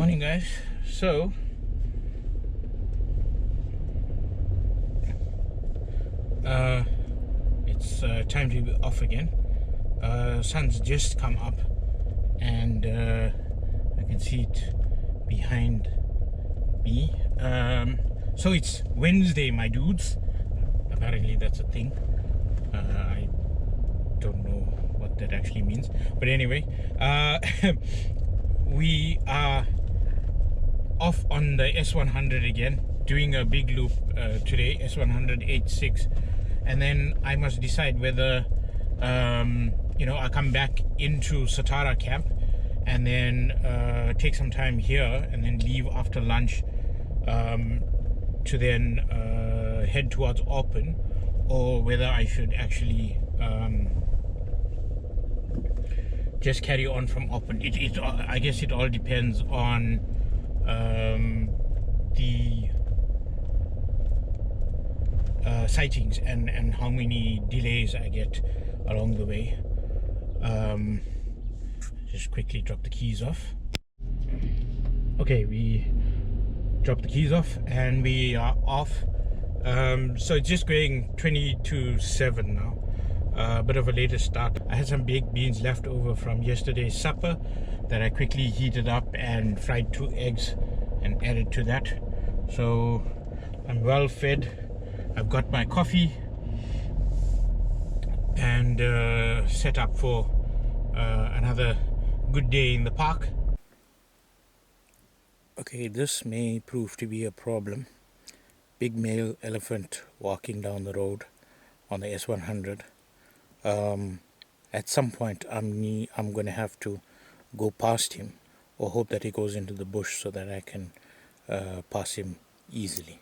Morning, guys. So it's time to be off again. Sun's just come up, and I can see it behind me. So it's Wednesday, my dudes. Apparently that's a thing. I don't know what that actually means, but anyway, we are off on the S100 again, doing a big loop today, S186, and then I must decide whether I come back into Satara camp and then take some time here and then leave after lunch to then head towards Orpen, or whether I should actually just carry on from Orpen. I guess it all depends on the sightings and how many delays I get along the way. Just quickly drop the keys off. Okay, we dropped the keys off and we are off. So it's just going 20 to 7 now. A bit of a later start. I had some baked beans left over from yesterday's supper that I quickly heated up and fried 2 eggs and added to that. So I'm well fed. I've got my coffee and set up for another good day in the park. Okay, this may prove to be a problem. Big male elephant walking down the road on the S100. At some point I'm going to have to go past him, or hope that he goes into the bush so that I can pass him easily.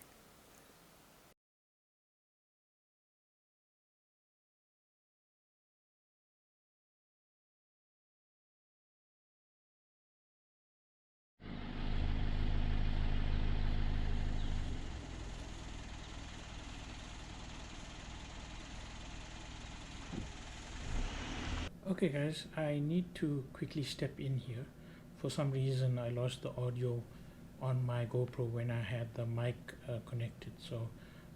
Okay guys, I need to quickly step in here. For some reason I lost the audio on my GoPro when I had the mic connected, so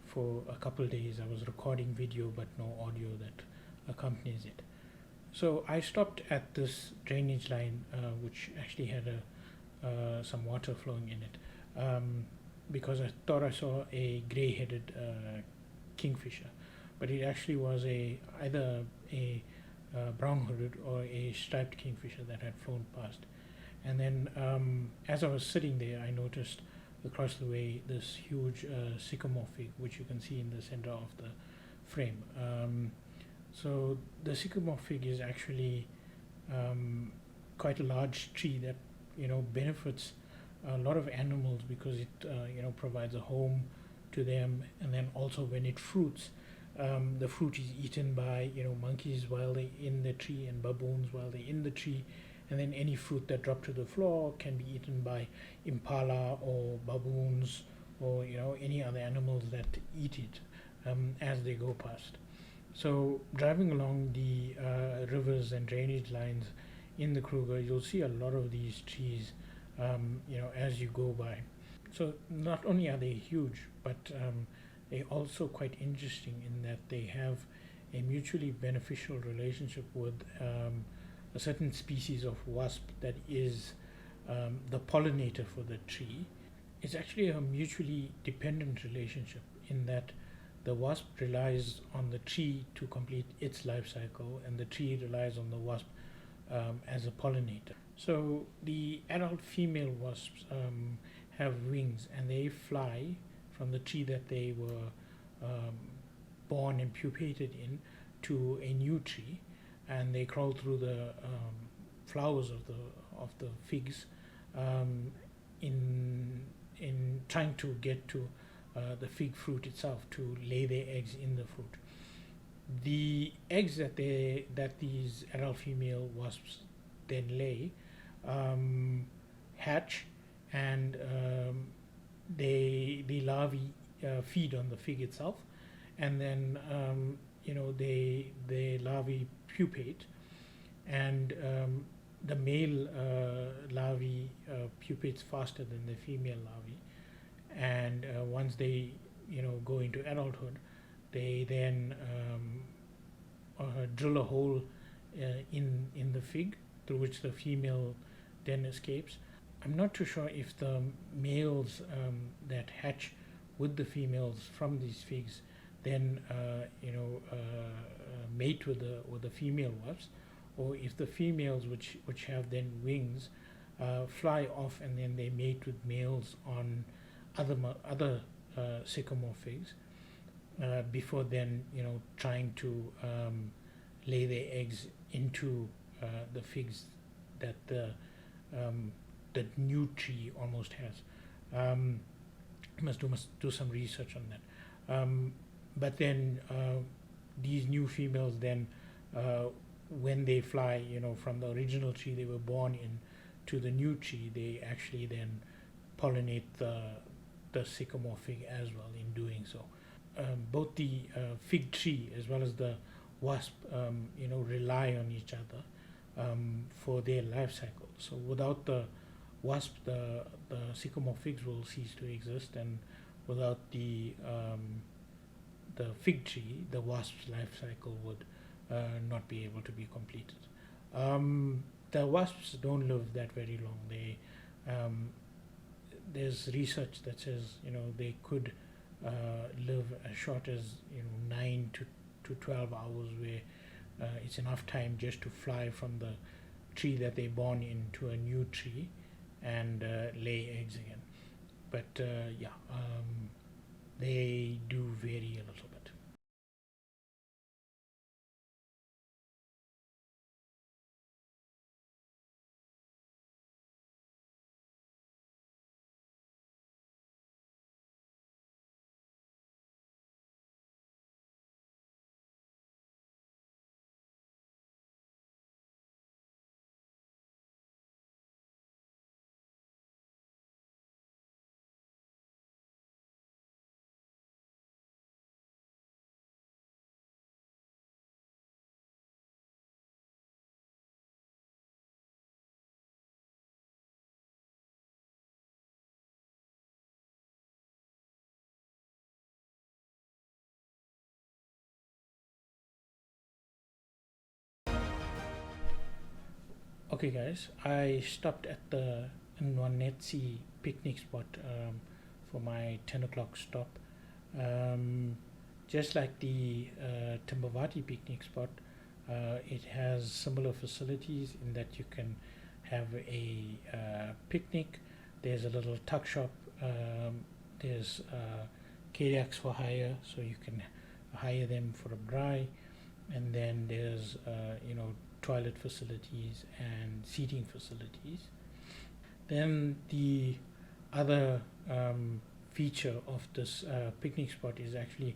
for a couple days I was recording video but no audio that accompanies it. So I stopped at this drainage line which actually had some water flowing in it, because I thought I saw a grey-headed kingfisher, but it actually was either a brown-hooded or a striped kingfisher that had flown past. And then as I was sitting there, I noticed across the way this huge sycamore fig, which you can see in the center of the frame. So the sycamore fig is actually quite a large tree that benefits a lot of animals, because it provides a home to them, and then also when it fruits, the fruit is eaten by monkeys while they're in the tree, and baboons while they're in the tree, and then any fruit that dropped to the floor can be eaten by impala or baboons or any other animals that eat it as they go past. So driving along the rivers and drainage lines in the Kruger, you'll see a lot of these trees as you go by. So not only are they huge, but they're also quite interesting in that they have a mutually beneficial relationship with a certain species of wasp that is the pollinator for the tree. It's actually a mutually dependent relationship in that the wasp relies on the tree to complete its life cycle, and the tree relies on the wasp as a pollinator. So the adult female wasps have wings, and they fly from the tree that they were born and pupated in to a new tree, and they crawl through the flowers of the figs in trying to get to the fig fruit itself to lay their eggs in the fruit. The eggs that these adult female wasps then lay hatch, and the larvae feed on the fig itself, and then the larvae pupate, and the male larvae pupates faster than the female larvae, and once they go into adulthood, they then drill a hole in the fig through which the female then escapes. I'm not too sure if the males that hatch with the females from these figs then mate with the female wasps, or if the females which have then wings fly off and then they mate with males on other sycamore figs before then trying to lay their eggs into the figs that the new tree almost has. Must do some research on that. But then these new females then when they fly from the original tree they were born in to the new tree, they actually then pollinate the sycamore fig as well in doing so. Both the fig tree as well as the wasp rely on each other for their life cycle. So without the wasp, the sycamore figs will cease to exist, and without the fig tree, the wasp's life cycle would not be able to be completed. The wasps don't live that very long. They there's research that says they could live as short as 9 to 12 hours, where it's enough time just to fly from the tree that they're born into a new tree and lay eggs again. But they do vary a little bit. Okay guys, I stopped at the Netsi picnic spot for my 10 o'clock stop. Just like the Tamboti picnic spot, it has similar facilities in that you can have a picnic. There's a little tuck shop. There's kayaks for hire, so you can hire them for a braai. And then there's toilet facilities and seating facilities. Then the other feature of this picnic spot is actually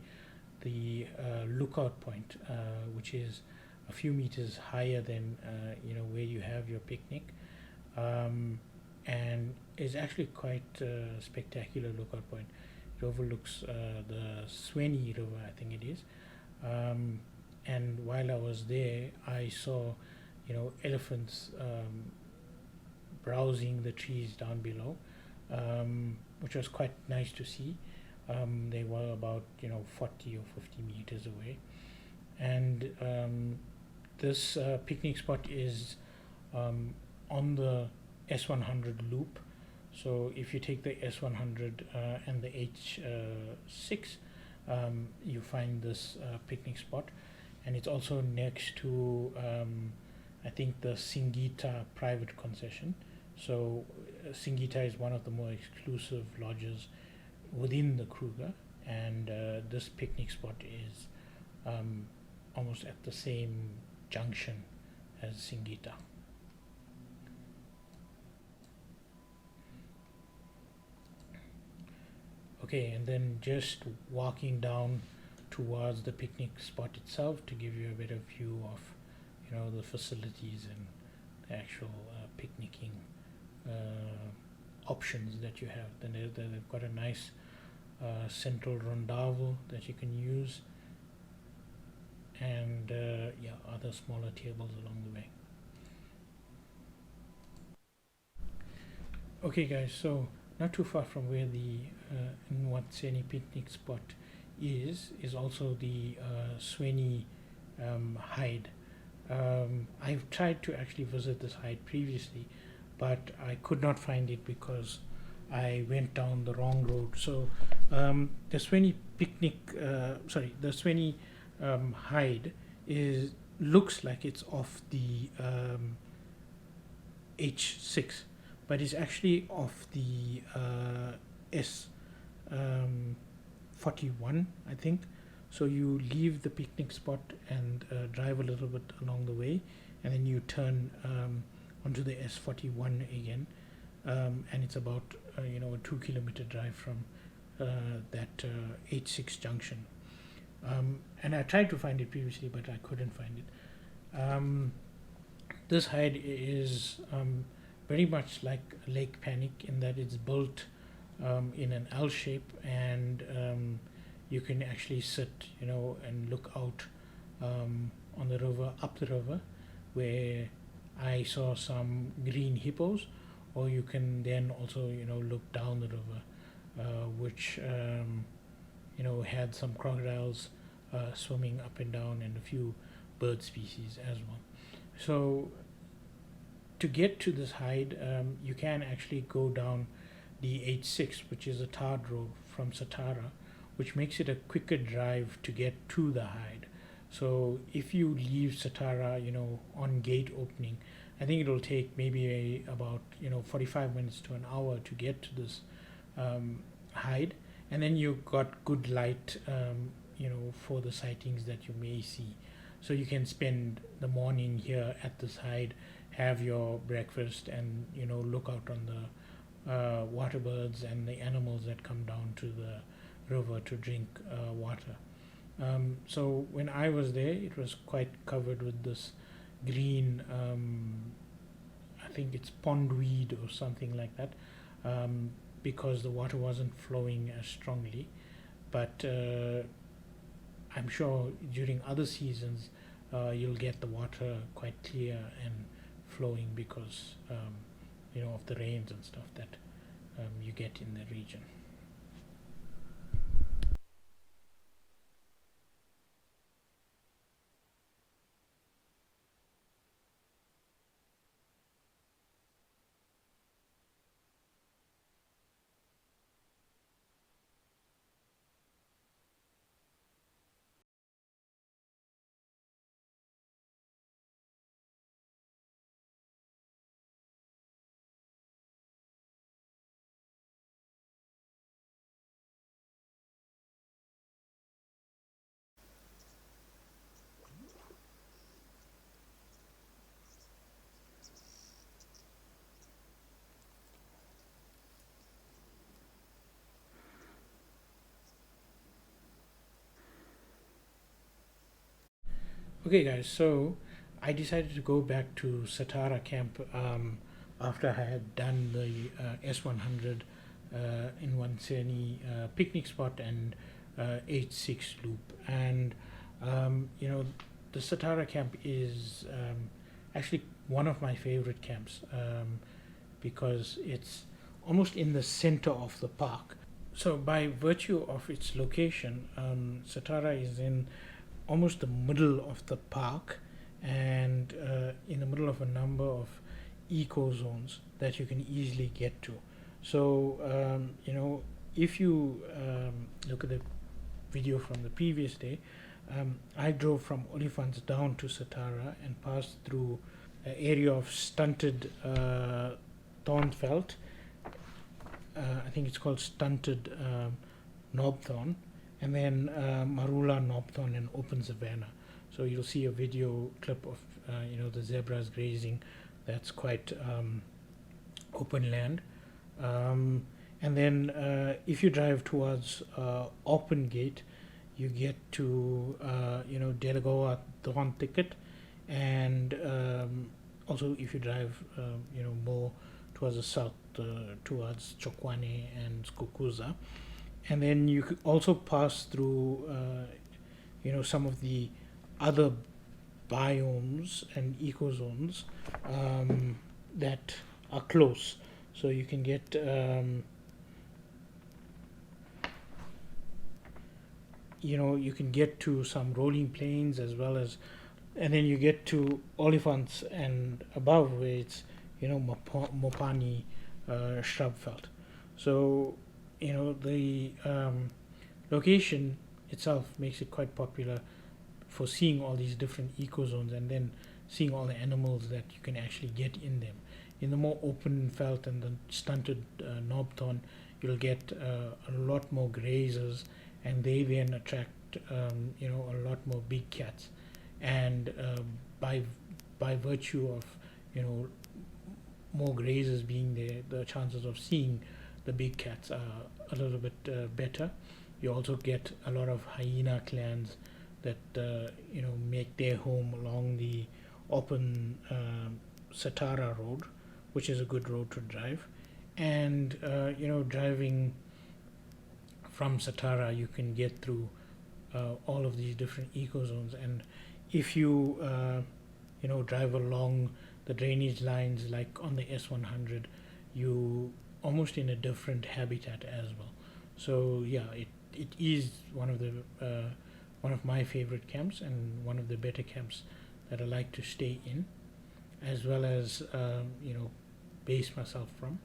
the lookout point, which is a few meters higher than where you have your picnic, and is actually quite a spectacular lookout point. It overlooks the Sweni river, I think it is. And while I was there, I saw elephants browsing the trees down below, which was quite nice to see. They were about 40 or 50 meters away, and this picnic spot is on the S100 loop. So if you take the S100 and the H6, you find this picnic spot, and it's also next to I think the Singita private concession. So Singita is one of the more exclusive lodges within the Kruger, and this picnic spot is almost at the same junction as Singita. Okay, and then just walking down towards the picnic spot itself to give you a better view of the facilities and the actual picnicking options that you have. Then they've got a nice central rondavel that you can use, and other smaller tables along the way. Okay, guys, so not too far from where the Muzandzeni picnic spot is also the Sweni hide. I've tried to actually visit this hide previously, but I could not find it because I went down the wrong road. So the Sweni the Sweni hide is looks like it's off the H6, but it's actually off the S41, I think. So you leave the picnic spot and drive a little bit along the way, and then you turn onto the S41 again, and it's about a 2 kilometer drive from that H6 junction. And I tried to find it previously, but I couldn't find it. This hide is very much like Lake Panic in that it's built in an L shape, and you can actually sit, and look out on the river, up the river, where I saw some green hippos, or you can then also, look down the river, which, had some crocodiles swimming up and down, and a few bird species as well. So to get to this hide, you can actually go down the H6, which is a tarred road from Satara, which makes it a quicker drive to get to the hide. So if you leave Satara, on gate opening, I think it'll take maybe about 45 minutes to an hour to get to this hide, and then you've got good light, for the sightings that you may see. So you can spend the morning here at this hide, have your breakfast, and look out on the water birds and the animals that come down to the river to drink water. So when I was there, it was quite covered with this green, I think it's pondweed or something like that, because the water wasn't flowing as strongly. But I'm sure during other seasons you'll get the water quite clear and flowing because of the rains and stuff that you get in the region. Okay, guys, so I decided to go back to Satara camp after I had done the S100 in Muzandzeni picnic spot and H6 loop. And, the Satara camp is actually one of my favorite camps because it's almost in the center of the park. So, by virtue of its location, Satara is in almost the middle of the park, and in the middle of a number of eco zones that you can easily get to. So if you look at the video from the previous day, I drove from Olifants down to Satara and passed through an area of stunted thornfelt. I think it's called stunted knobthorn, and then Marula, Knobthorn, and Open Savanna. So you'll see a video clip of the zebras grazing. That's quite open land. And then if you drive towards Orpen Gate, you get to Delagoa Thorn Thicket, and also if you drive more towards the south, towards Chokwane and Skukuza. And then you could also pass through, some of the other biomes and ecozones that are close. So you can get you can get to some rolling plains as well as, and then you get to Olifants and above, where it's Mopani shrub felt. So the location itself makes it quite popular for seeing all these different eco zones, and then seeing all the animals that you can actually get in them. In the more open veld and the stunted knobthorn, you'll get a lot more grazers, and they then attract a lot more big cats. And by virtue of more grazers being there, the chances of seeing the big cats are a little bit better. You also get a lot of hyena clans that make their home along the Orpen Satara road, which is a good road to drive. And driving from Satara, you can get through all of these different eco zones. And if you drive along the drainage lines, like on the S100, you almost in a different habitat as well. So yeah, it is one of my favorite camps, and one of the better camps that I like to stay in, as well as base myself from.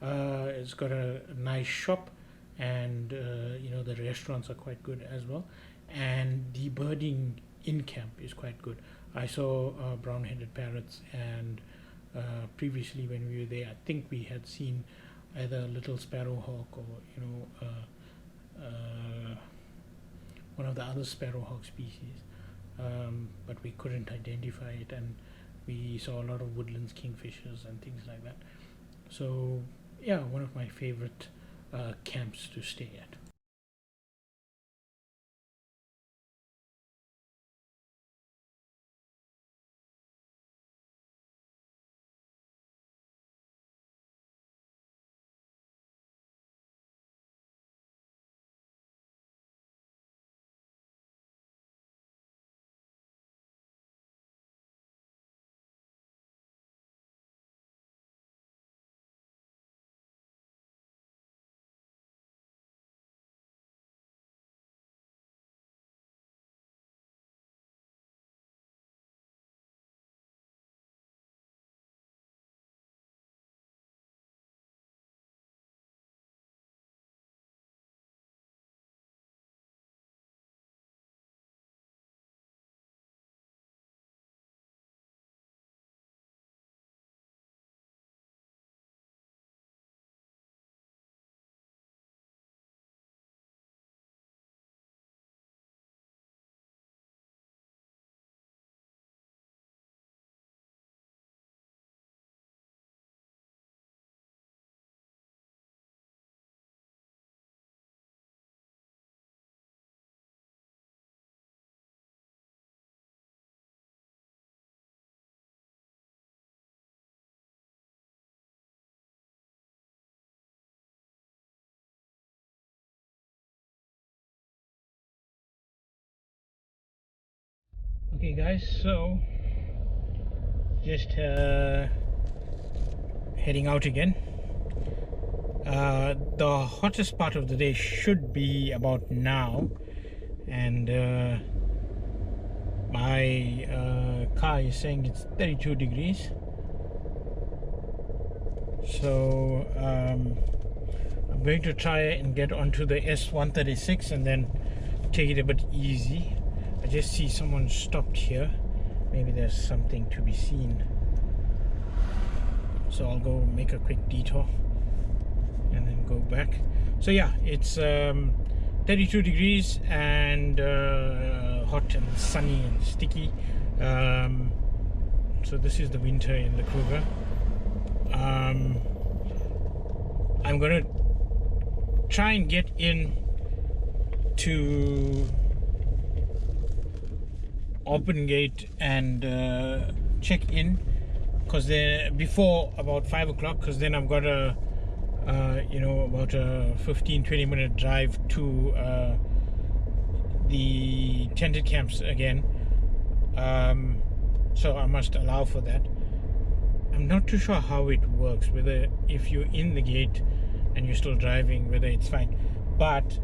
It's got a nice shop, and the restaurants are quite good as well, and the birding in camp is quite good. I saw brown-headed parrots, and previously when we were there, I think we had seen either a little sparrowhawk or one of the other sparrowhawk species, but we couldn't identify it, and we saw a lot of woodlands kingfishers and things like that. So yeah, one of my favorite camps to stay at. Okay guys, so just heading out again. The hottest part of the day should be about now, and my car is saying it's 32 degrees. So I'm going to try and get onto the S136 and then take it a bit easy. I just see someone stopped here. Maybe there's something to be seen. So I'll go make a quick detour and then go back. So yeah, it's 32 degrees and hot and sunny and sticky. So this is the winter in the Kruger. I'm gonna try and get in to Orpen gate and check in, because before about 5 o'clock, because then I've got a about a 15-20 minute drive to the tented camps again. So I must allow for that. I'm not too sure how it works, whether if you're in the gate and you're still driving, whether it's fine. But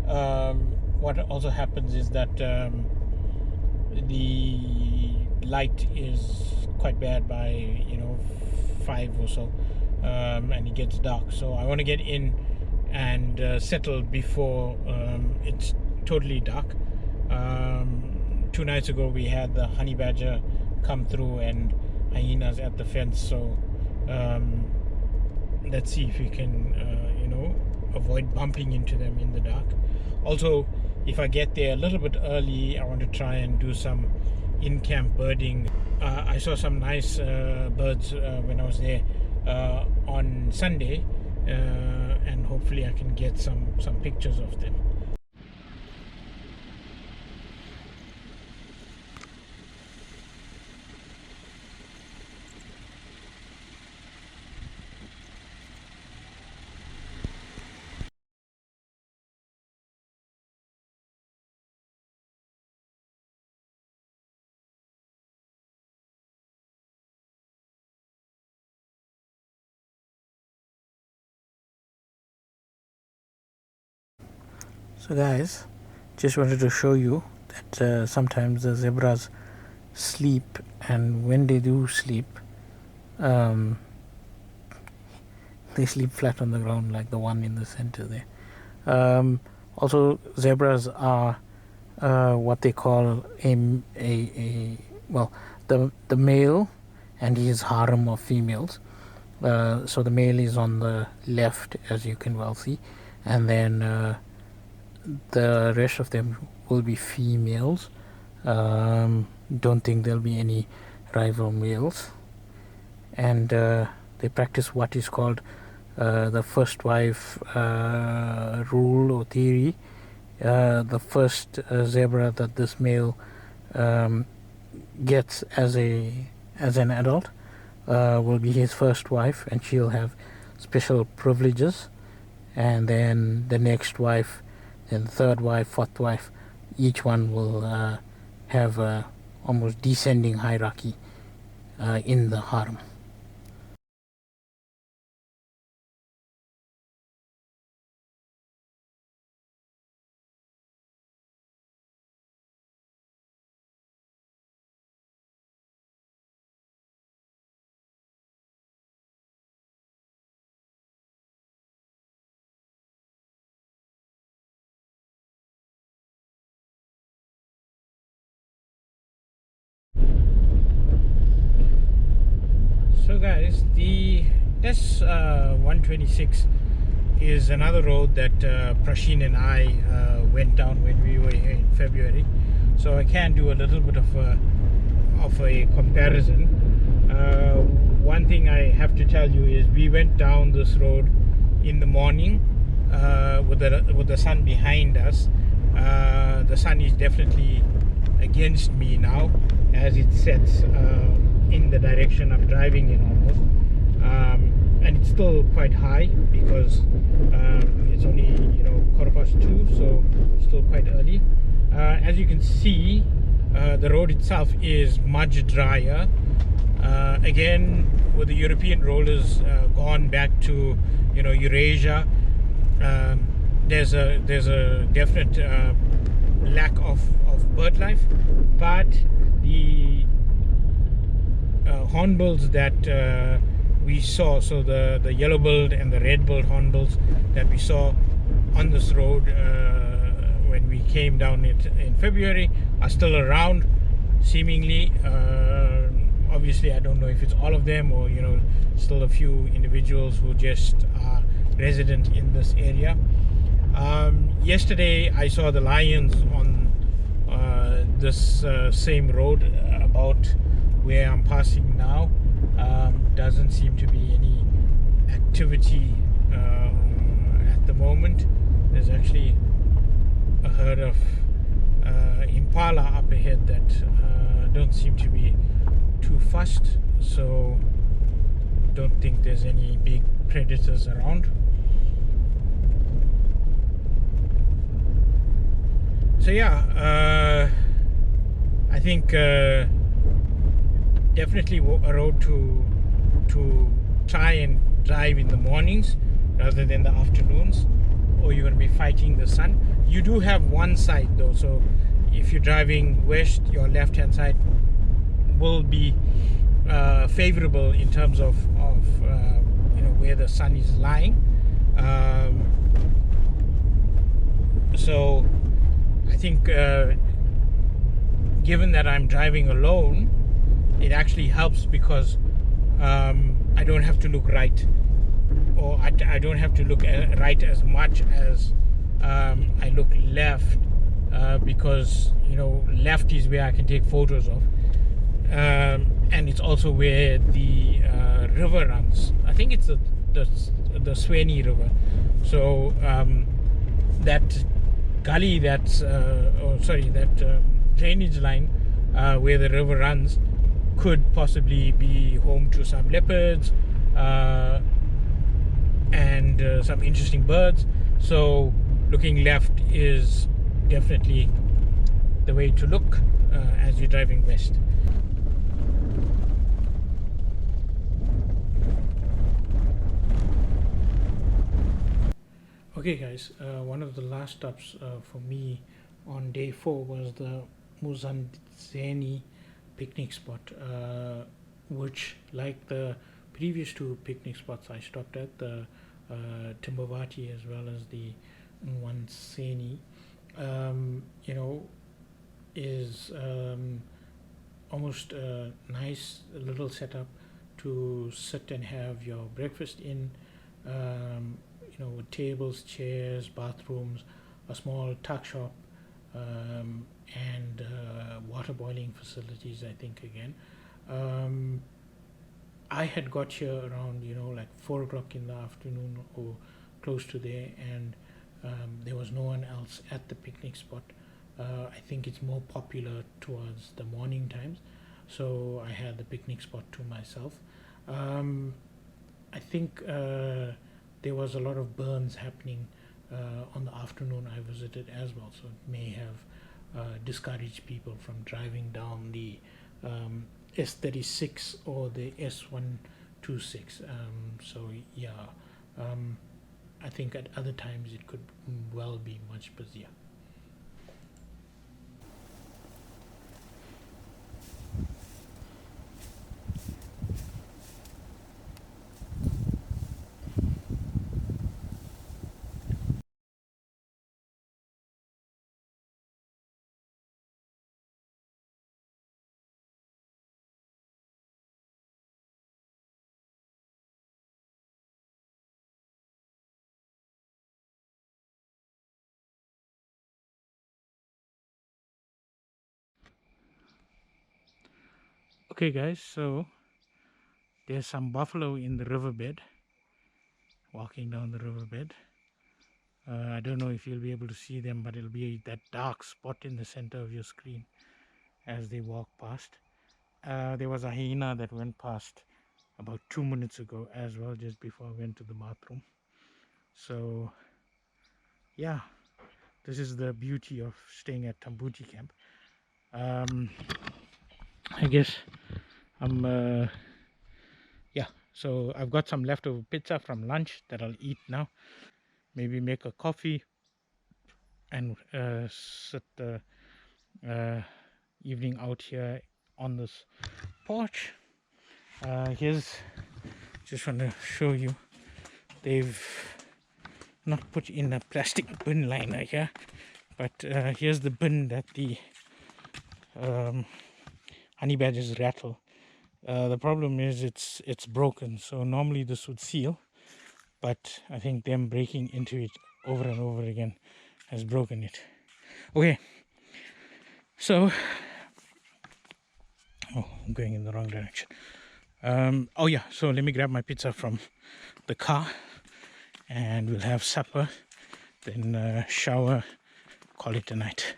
what also happens is that the light is quite bad by 5 or so, and it gets dark. So I want to get in and settle before it's totally dark. 2 nights ago we had the honey badger come through and hyenas at the fence, so let's see if we can avoid bumping into them in the dark. Also, if I get there a little bit early, I want to try and do some in-camp birding. I saw some nice birds when I was there on Sunday, and hopefully I can get some pictures of them. So guys, just wanted to show you that sometimes the zebras sleep, and when they do sleep, they sleep flat on the ground like the one in the center there. Also, zebras are what they call the male and his harem of females. So the male is on the left, as you can well see, and then the rest of them will be females. Don't think there'll be any rival males, and they practice what is called the first wife rule or theory. The first zebra that this male gets as an adult will be his first wife, and she'll have special privileges, and then the next wife, then the third wife, fourth wife, each one will have a almost descending hierarchy in the harem. So guys, the S126 is another road that Prashin and I went down when we were here in February. So I can do a little bit of a comparison. One thing I have to tell you is we went down this road in the morning with the sun behind us. The sun is definitely against me now as it sets in the direction I'm driving in almost, and it's still quite high because it's only 2:15, so still quite early. As you can see, the road itself is much drier. Again, with the European rollers gone back to Eurasia, there's a definite lack of bird life, but the hornbills that we saw, so the yellow-billed and the red-billed hornbills that we saw on this road when we came down it in February are still around, seemingly. Obviously, I don't know if it's all of them or still a few individuals who just are resident in this area. Yesterday I saw the lions on this same road about where I'm passing now. Doesn't seem to be any activity at the moment. There's actually a herd of impala up ahead that don't seem to be too fussed, so don't think there's any big predators around. So yeah, I think definitely a road to to try and drive in the mornings rather than the afternoons, or you're going to be fighting the sun. You do have one side though, so if you're driving west, your left hand side will be favorable in terms of where the sun is lying. So I think given that I'm driving alone, it actually helps because I don't have to look right, or I don't have to look right as much as I look left, because left is where I can take photos of, and it's also where the river runs. I think it's the Sweni river. So that gully, that drainage line where the river runs could possibly be home to some leopards and some interesting birds. So looking left is definitely the way to look as you're driving west. Okay guys, one of the last stops for me on day 4 was the Muzandzeni picnic spot, which, like the previous 2 picnic spots I stopped at, the Tamboti as well as the Muzandzeni, is almost a nice little setup to sit and have your breakfast in, with tables, chairs, bathrooms, a small tuck shop, and water boiling facilities, I think, again. I had got here around like 4 o'clock in the afternoon or close to there, and there was no one else at the picnic spot. I think it's more popular towards the morning times, so I had the picnic spot to myself. I think there was a lot of burns happening on the afternoon I visited as well, so it may have discouraged people from driving down the S36 or the S126. So yeah, I think at other times it could well be much busier. Okay guys, so there's some buffalo in the riverbed, walking down the riverbed. I don't know if you'll be able to see them, but it'll be that dark spot in the center of your screen as they walk past. There was a hyena that went past about 2 minutes ago as well, just before I went to the bathroom. So yeah, this is the beauty of staying at Tamboti camp. I guess I'm yeah, so I've got some leftover pizza from lunch that I'll eat now. Maybe make a coffee and sit the evening out here on this porch. Here's, just want to show you, they've not put in a plastic bin liner here, but here's the bin that the honey badgers rattle. The problem is it's broken, so normally this would seal, but I think them breaking into it over and over again has broken it. Okay, so I'm going in the wrong direction. Oh yeah, so let me grab my pizza from the car and we'll have supper, then shower, call it a night.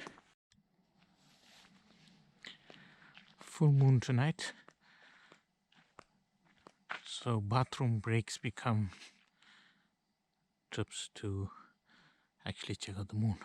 Full moon tonight, so bathroom breaks become trips to actually check out the moon.